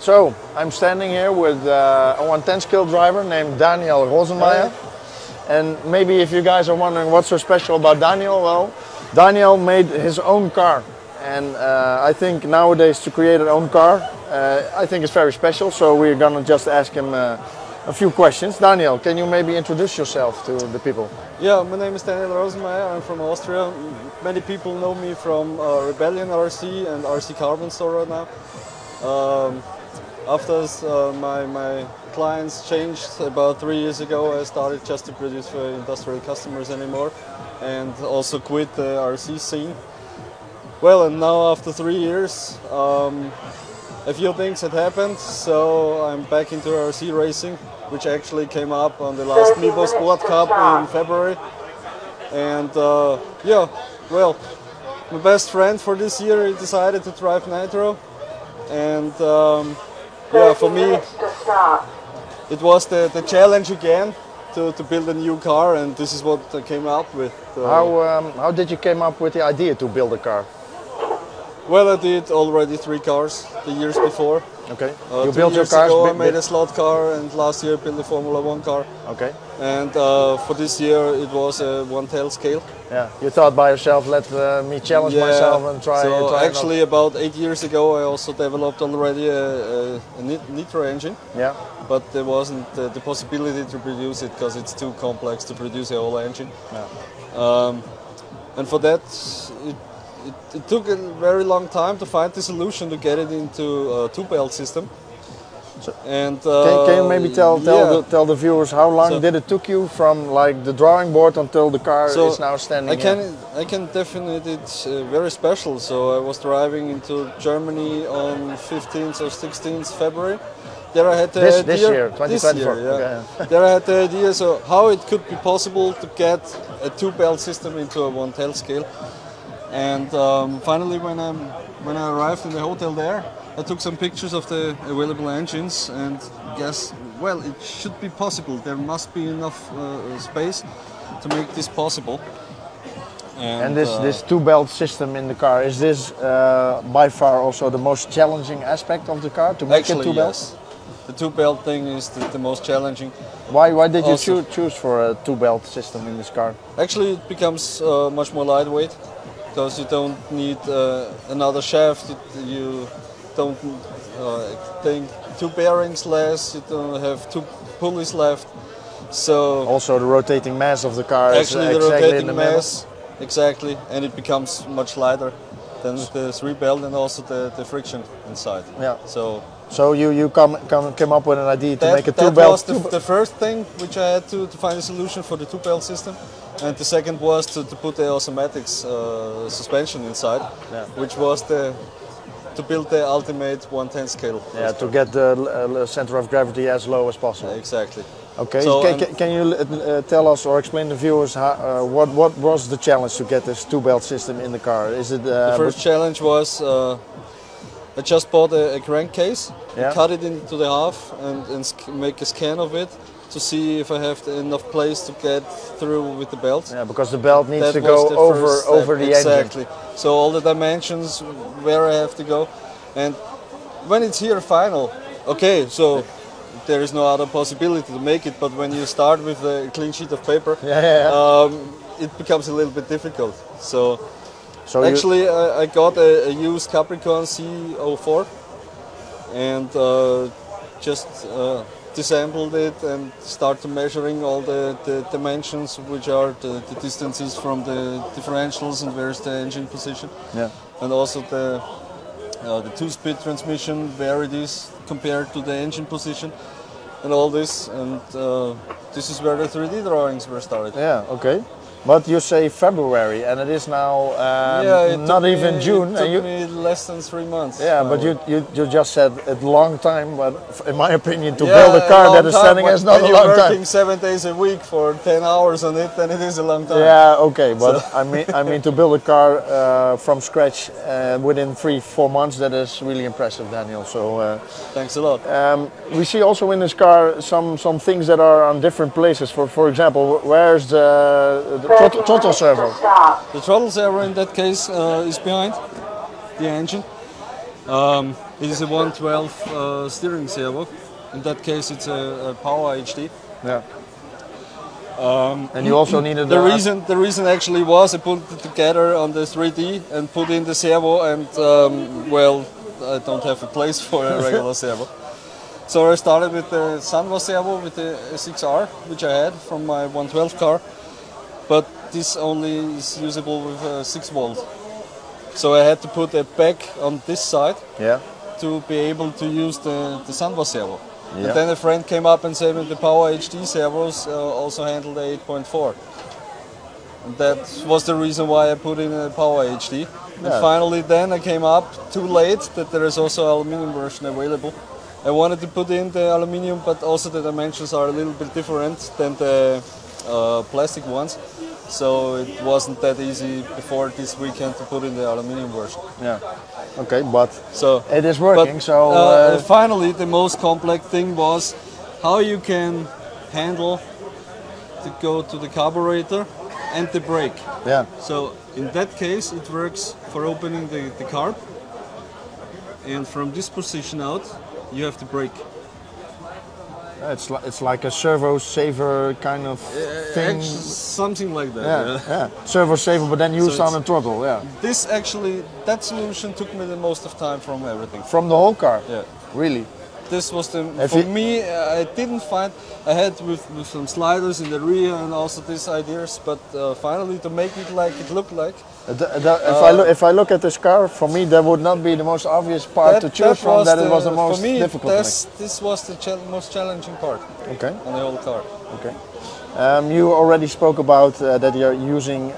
So, I'm standing here with a 110 skill driver named Daniel Rosenmayer. And maybe if you guys are wondering what's so special about Daniel, well, Daniel made his own car. And I think nowadays to create an own car, I think it's very special. So we're gonna just ask him a few questions. Daniel, can you maybe introduce yourself to the people? Yeah, my name is Daniel Rosenmayer. I'm from Austria. Many people know me from Rebellion RC and RC Carbon Store right now. After my clients changed about 3 years ago, I started just to produce for industrial customers anymore and also quit the RC scene. Well, and now after 3 years, a few things had happened, so I'm back into RC racing, which actually came up on the last Mibo Sport Cup in February. And yeah, well, my best friend for this year, he decided to drive Nitro. And yeah, for me, it was the challenge again to build a new car, and this is what I came up with. How did you come up with the idea to build a car? Well, I did already 3 cars the years before. Okay. You built your cars? I made a slot car, and last year I built a Formula 1 car. Okay. And for this year it was a 1/10 scale. Yeah. You thought by yourself, let me challenge myself and try. So actually, about 8 years ago, I also developed already a Nitro engine. Yeah. But there wasn't the possibility to produce it because it's too complex to produce a whole engine. Yeah. And for that, it took a very long time to find the solution to get it into a 2-belt system. So, and can you maybe tell the viewers how long did it took you from like the drawing board until the car is now standing? I can definitely it's very special. So I was driving into Germany on 15th or 16th February. There I had the idea, this year, 2024. This year, yeah. Okay. There I had the idea, so how it could be possible to get a 2-belt system into a 1/10 scale. And finally, when I arrived in the hotel there, I took some pictures of the available engines and guess, well, it should be possible. There must be enough space to make this possible. And this 2-belt system in the car, is this by far also the most challenging aspect of the car, to make it 2-belt? Yes. The 2-belt thing is the most challenging. Why did you choose for a 2-belt system in this car? Actually, it becomes much more lightweight because you don't need another shaft. You don't think 2 bearings less. You don't have 2 pulleys left. So also the rotating mass of the car actually is the exactly rotating in the mass, exactly, and it becomes much lighter than the 3-belt and also the friction inside. Yeah. So you came up with an idea to make a 2-belt. That was the first thing which I had to find a solution for the 2-belt system, and the second was to put the Awesomatix suspension inside, which was to build the ultimate 1/10 scale. Yeah, to get the center of gravity as low as possible. Exactly. Okay, so can you tell us or explain to viewers what was the challenge to get this 2-belt system in the car? Is it the first challenge was I just bought a crankcase, cut it into the half and make a scan of it to see if I have enough place to get through with the belt. Yeah, because the belt needs to go over the engine. Exactly. So all the dimensions where I have to go, and when it's here final, okay, so there is no other possibility to make it. But when you start with a clean sheet of paper, it becomes a little bit difficult. So actually, I got a used Capricorn C04 and just disassembled it and started measuring all the dimensions, which are the distances from the differentials and where's the engine position. Yeah. And also the 2-speed transmission, where it is compared to the engine position and all this. And this is where the 3D drawings were started. Yeah, okay. But you say February, and it is now not even June. It took me less than 3 months. Yeah, but you just said a long time. But in my opinion, to build a car that is standing is not a long time. When you're working 7 days a week for 10 hours on it, then it is a long time. Yeah, okay, but so. I mean to build a car from scratch within 3-4 months, that is really impressive, Daniel. So thanks a lot. We see also in this car some things that are on different places. For example, where's the throttle servo? The throttle servo in that case is behind the engine. It is a 112 steering servo. In that case, it's a Power HD. Yeah. And you also needed the reason actually was I put it together on the 3D and put in the servo, and well, I don't have a place for a regular servo. So I started with the Sanwa servo with the S6R, which I had from my 112 car, but this only is usable with 6 volt. So I had to put a back on this side to be able to use the Sanwa servo. Yeah. And then a friend came up and said that the Power HD servos also handle the 8.4. And that was the reason why I put in a Power HD. Yeah. And finally then I came up too late that there is also an aluminium version available. I wanted to put in the aluminium, but also the dimensions are a little bit different than the plastic ones. So it wasn't that easy before this weekend to put in the aluminium version. Yeah. Okay, but so it is working. But, so finally, the most complex thing was how you can handle to go to the carburetor and the brake. Yeah. So in that case, it works for opening the carb, and from this position out, you have to brake. It's like a servo saver kind of thing. Something like that. Yeah. Servo saver, but then used on a throttle. Yeah. This actually, that solution took me the most of time from everything. From the whole car. Yeah. Really. This was the for me. I didn't find I had with some sliders in the rear and also these ideas, but finally to make it like it looked like. If I look at this car, for me that would not be the most obvious part to choose from. That it was the most difficult. This was the most challenging part. Okay. On the whole car. Okay. You already spoke about that you're using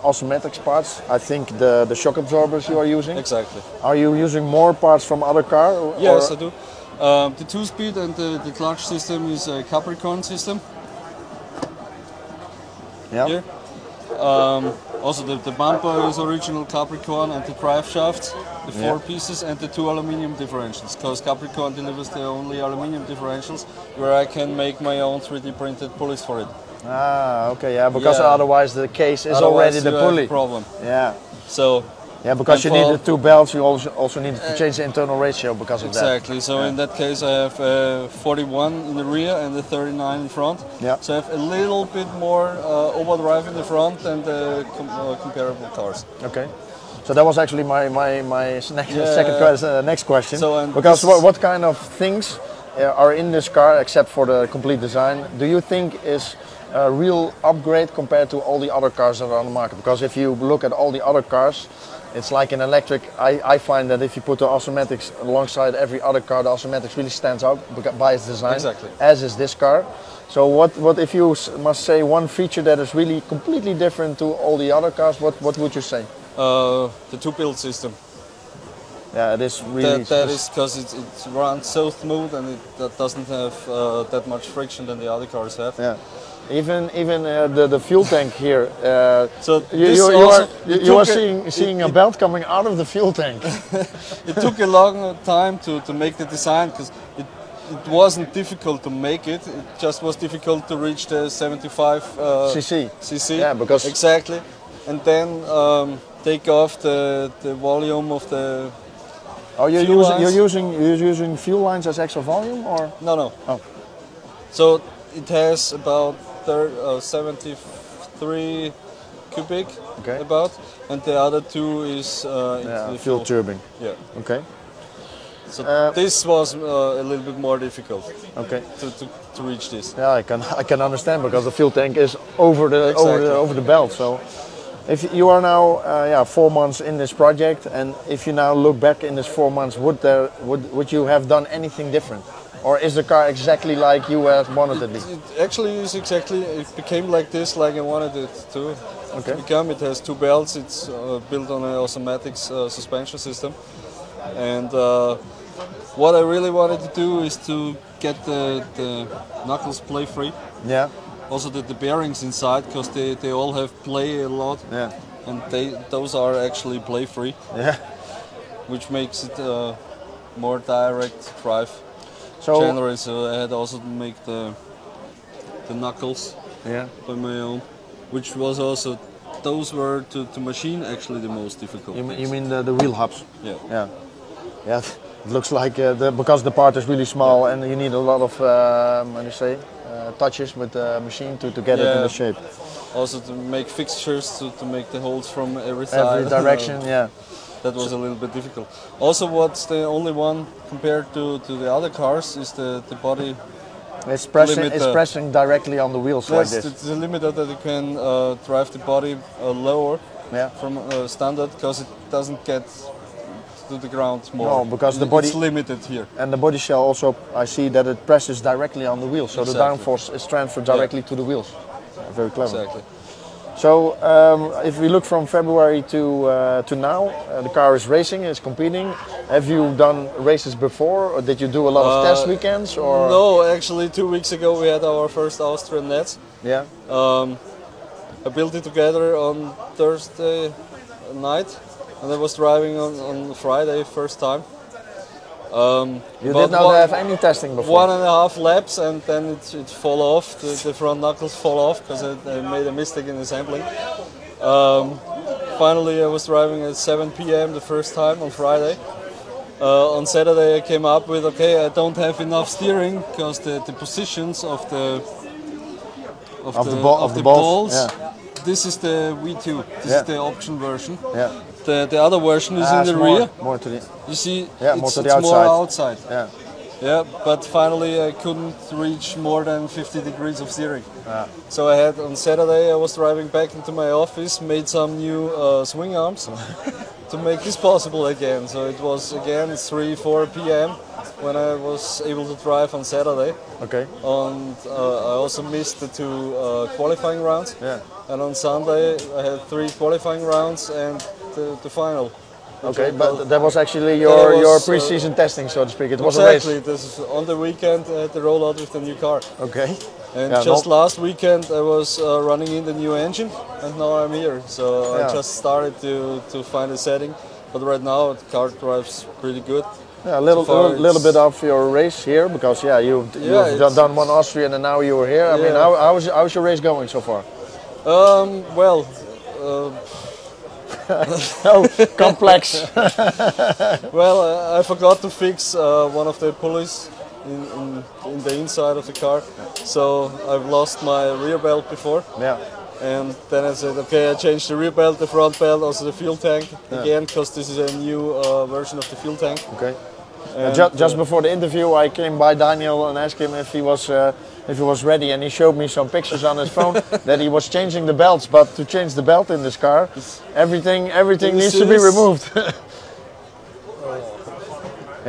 Awesomatix parts. I think the shock absorbers you are using. Exactly. Are you using more parts from other cars? Yes, I do. The 2-speed and the clutch system is a Capricorn system. Yeah. Here. Also the bumper is original Capricorn, and the drive shaft, the 4 pieces, and the 2 aluminium differentials, because Capricorn delivers the only aluminium differentials where I can make my own 3D printed pulleys for it. Ah, okay, yeah, because otherwise the case is already the pulley. Have a problem. Yeah. So. Yeah, because you need the 2 belts, you also need to change the internal ratio because of that. Exactly. So in that case, I have 41 in the rear and the 39 in front. Yeah. So I have a little bit more overdrive in the front than the comparable cars. Okay. So that was actually my next question. So, because what kind of things are in this car, except for the complete design, do you think is a real upgrade compared to all the other cars that are on the market? Because if you look at all the other cars, it's like an electric. I find that if you put the Awesomatix alongside every other car, the Awesomatix really stands out by its design, as is this car. So what if you must say one feature that is really completely different to all the other cars, what would you say? The 2-build system. Yeah, it is really... That is because it runs so smooth, and it doesn't have that much friction than the other cars have. Yeah. Even the fuel tank here. So you are seeing a belt coming out of the fuel tank. It took a long time to make the design, because it wasn't difficult to make it. It just was difficult to reach the 75 cc. Yeah, because exactly, and then take off the volume of the. Oh, you're using fuel lines as extra volume, or no? Oh, so it has about 73 cubic, about, and the other 2 is fuel turbine. Yeah. Okay. So this was a little bit more difficult. Okay. To reach this. Yeah, I can understand, because the fuel tank is over the belt. So, if you are now 4 months in this project, and if you now look back in this 4 months, would you have done anything different? Or is the car exactly like you wanted it to be? It actually is exactly, it became like this, like I wanted it to become. It has 2 belts, it's built on an Awesomatix suspension system. And what I really wanted to do is to get the knuckles play free. Yeah. Also the bearings inside, because they all have play a lot. Yeah. And those are actually play free. Yeah. Which makes it more direct drive. So I had also to make the knuckles by my own, which was also, those were to machine actually the most difficult. You mean the wheel hubs? Yeah. Yeah. Yeah. It looks like because the part is really small and you need a lot of how do you say touches with the machine to get it in the shape. Also to make fixtures to make the holes from every side. Every direction, yeah. That was a little bit difficult. Also, what's the only one compared to the other cars is the body. It's pressing directly on the wheels like this. It's a limiter that you can drive the body lower from standard because it doesn't get to the ground more. No, because the body it's limited here. And the body shell also, I see that it presses directly on the wheels, so the downforce is transferred directly to the wheels. Very clever. Exactly. So if we look from February to now, the car is racing, is competing. Have you done races before, or did you do a lot of test weekends? Or no, actually 2 weeks ago we had our first Austrian Nets. Yeah. I built it together on Thursday night, and I was driving on Friday first time. You did not have any testing before? 1.5 laps and then it fall off, the front knuckles fall off because I made a mistake in assembling. Finally I was driving at 7 p.m. the first time on Friday. On Saturday I came up with, okay, I don't have enough steering because the positions of the balls, this is the V2, this is the option version. Yeah. The other version is in the rear. More to the, you see, more to the it's outside. more outside. Yeah. Yeah, but finally I couldn't reach more than 50 degrees of steering. So I had on Saturday I was driving back into my office, made some new swing arms to make this possible again. So it was again 3-4 p.m. when I was able to drive on Saturday. Okay. And I also missed the 2 qualifying rounds. Yeah. And on Sunday I had 3 qualifying rounds and the final. Okay, but that was actually your pre-season testing, so to speak. It was a race. Exactly. This is on the weekend at the rollout with the new car. Okay. And just last weekend I was running in the new engine, and now I'm here. So I just started to find a setting, but right now the car drives pretty good. Yeah, a little bit of your race here, because you've done one Austrian and now you were here. I mean, how's your race going so far? Well. Oh, complex. Well, I forgot to fix one of the pulleys in the inside of the car, so I've lost my rear belt before. Yeah. And then I said, okay, I changed the rear belt, the front belt, also the fuel tank again, because this is a new version of the fuel tank. Okay. Just before the interview, I came by Daniel and asked him if he was ready, and he showed me some pictures on his phone that he was changing the belts. But to change the belt in this car, everything needs to be removed.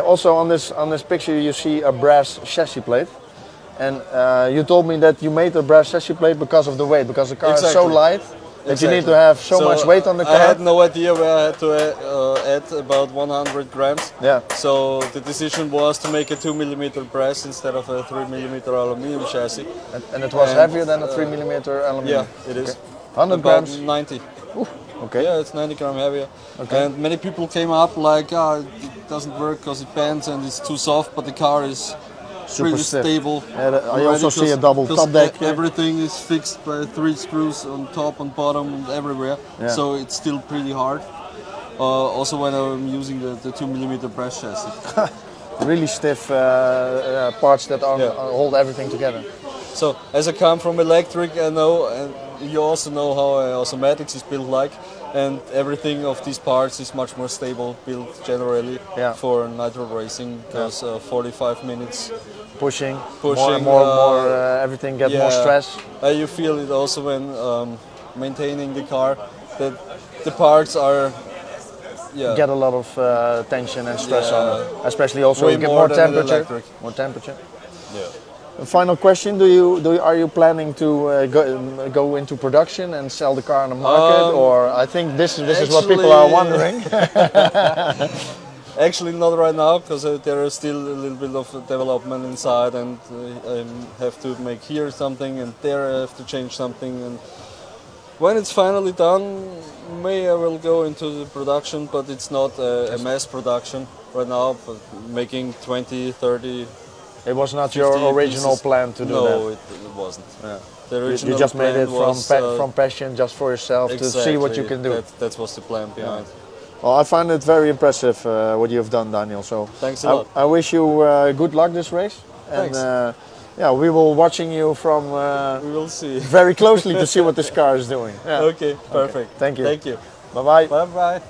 Also on this picture, you see a brass chassis plate, and you told me that you made a brass chassis plate because of the weight, because the car is so light. That you need to have so much weight on the car. I had no idea where I had to add about 100 grams. Yeah. So the decision was to make a 2mm brass instead of a 3mm aluminium chassis. And it was heavier than a 3mm aluminium? Yeah, it is. 100 about grams? 90. Ooh, okay. Yeah, it's 90 grams heavier. Okay. And many people came up like, it doesn't work because it bends and it's too soft, but the car is super stable. I also see a double top deck. Everything is fixed by 3 screws on top and bottom and everywhere, so it's still pretty hard. Also when I'm using the 2mm brass chassis. Really stiff parts that hold everything together. So as I come from electric, I know, and you also know how Awesomatix is built like, and everything of these parts is much more stable built generally for Nitro racing, because 45 minutes pushing more everything gets more stress. You feel it also when maintaining the car, that the parts are get a lot of tension and stress on it, especially also you get more temperature. More temperature. Yeah. A final question: are you planning to go into production and sell the car on the market, or I think this is what people are wondering. Actually, not right now, because there is still a little bit of development inside, and I have to make here something, and there I have to change something. And when it's finally done, maybe I will go into the production, but it's not a mass production right now. But making 20, 30. It was not your original plan to do that? No, it wasn't. Yeah. The original you just made it was, from passion, just for yourself, to see what you can do. That was the plan behind. Well, I find it very impressive what you've done, Daniel. So Thanks a lot. I wish you good luck this race. Thanks. And yeah, we will watching you from We will see. very closely to see what this car is doing. Yeah. Okay, perfect. Thank you. Thank you. Bye bye. Bye bye.